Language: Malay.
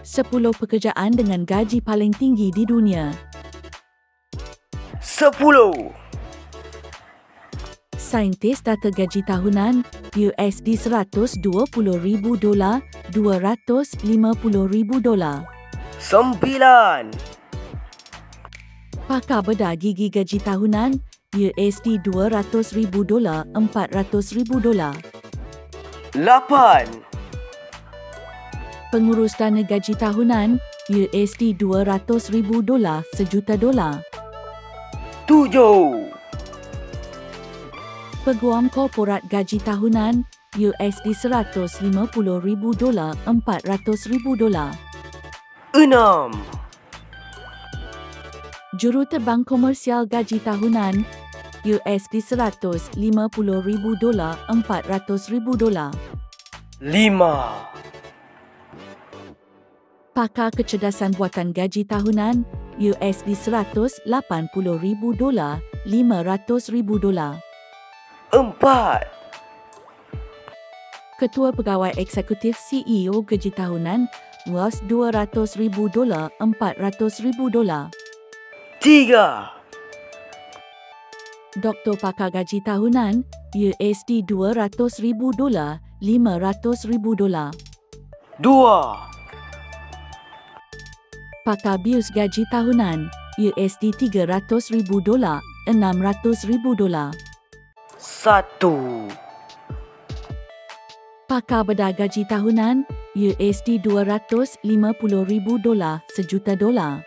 10 pekerjaan dengan gaji paling tinggi di dunia. 10. Saintis data gaji tahunan USD $120,000, $250,000. 9. Pakar bedah gigi gaji tahunan USD $200,000, $400,000. 8. Pengurus dana gaji tahunan USD $200,000, $1,000,000. 7. Peguam korporat gaji tahunan USD $150,000, $400,000. 6. Juruterbang komersial gaji tahunan USD $150,000, $400,000. 5. Pakar kecerdasan buatan gaji tahunan USD $180,000, $500,000. 4. Ketua Pegawai Eksekutif CEO gaji tahunan was $200,000, $400,000. 3. Doktor Pakar Gaji Tahunan USD $200,000, $500,000. 2. Pakar Bius Gaji Tahunan USD $300,000, $600,000. 1. Pakar Bedah Gaji Tahunan USD $250,000, $1,000,000.